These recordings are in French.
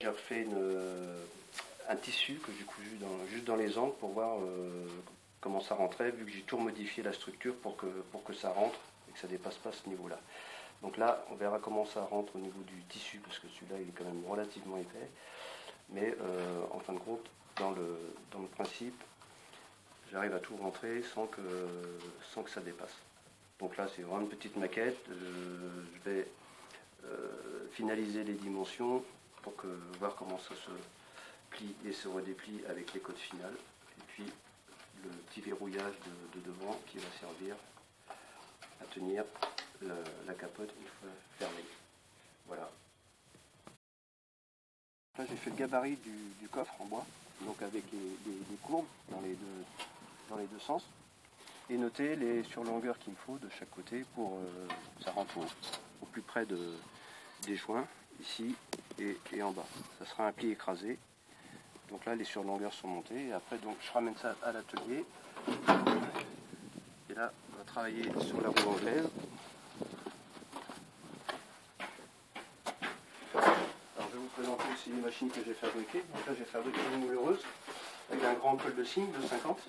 j'ai refait un tissu que j'ai cousu juste dans les angles pour voir comment ça rentrait, vu que j'ai tout modifié la structure pour que ça rentre et que ça dépasse pas ce niveau-là. Donc là, on verra comment ça rentre au niveau du tissu, parce que celui-là, il est quand même relativement épais. Mais en fin de compte, dans le principe, j'arrive à tout rentrer sans que ça dépasse. Donc là, c'est vraiment une petite maquette. Je vais finaliser les dimensions pour voir comment ça se plie et se redéplie avec les codes finales. Et puis le petit verrouillage de devant qui va servir à tenir la capote une fois fermée. Voilà. Là, j'ai fait le gabarit du coffre en bois, donc avec les courbes dans les deux sens, et noter les surlongueurs qu'il me faut de chaque côté pour que ça rentre au plus près des joints, ici et en bas. Ça sera un pli écrasé. Donc là, les surlongueurs sont montées, et après, donc, je ramène ça à l'atelier. Et là, on va travailler sur la roue anglaise. Alors, je vais vous présenter aussi les machines que j'ai fabriquées. Donc là, j'ai fabriqué une mouleuse avec un grand col de cygne de 50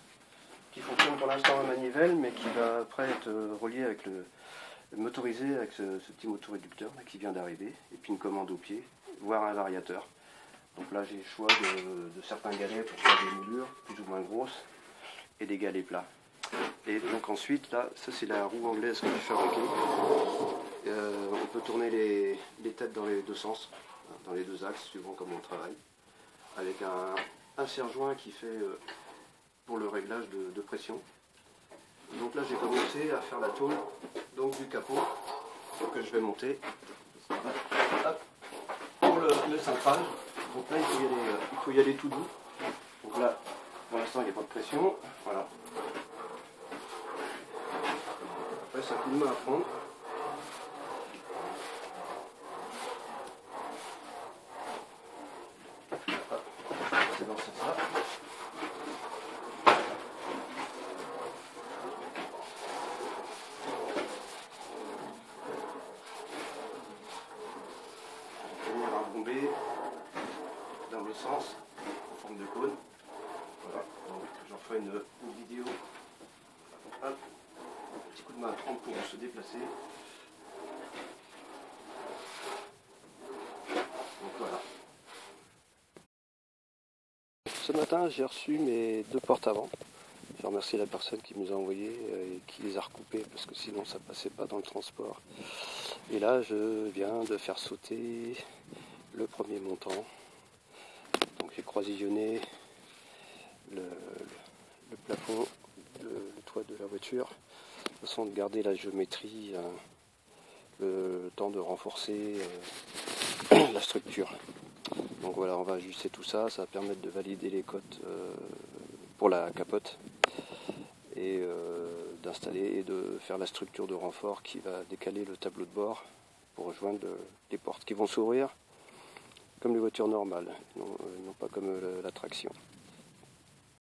qui fonctionne pour l'instant à manivelle, mais qui va après être relié avec motorisé avec ce petit moteur réducteur là, qui vient d'arriver, et puis une commande au pied, voire un variateur. Donc là, j'ai le choix de certains galets pour faire des moulures plus ou moins grosses et des galets plats. Et donc ensuite, là, ça c'est la roue anglaise que j'ai fabriquée. On peut tourner les têtes dans les deux sens, dans les deux axes, suivant comment on travaille, avec un serre-joint qui fait pour le réglage de pression. Donc là, j'ai commencé à faire la tôle donc, du capot que je vais monter. Hop, pour le central. Donc là, il faut y aller tout doux. Donc là, pour l'instant, il n'y a pas de pression. Voilà. Après, c'est un coup de main à prendre. C'est dans ce sens-là. Venir à bomber dans le sens, en forme de cône. Voilà. Donc, j'en ferai une vidéo. Hop. Un petit coup de main à prendre pour se déplacer. Donc voilà. Ce matin, j'ai reçu mes deux portes avant. Je remercie la personne qui nous a envoyé et qui les a recoupées parce que sinon ça passait pas dans le transport. Et là, je viens de faire sauter le premier montant. Donc j'ai croisillonné le plafond, le toit de la voiture, de façon de garder la géométrie, le temps de renforcer la structure. Donc voilà, on va ajuster tout ça, ça va permettre de valider les cotes pour la capote et d'installer et de faire la structure de renfort qui va décaler le tableau de bord pour rejoindre les portes qui vont s'ouvrir comme les voitures normales, non pas comme la traction.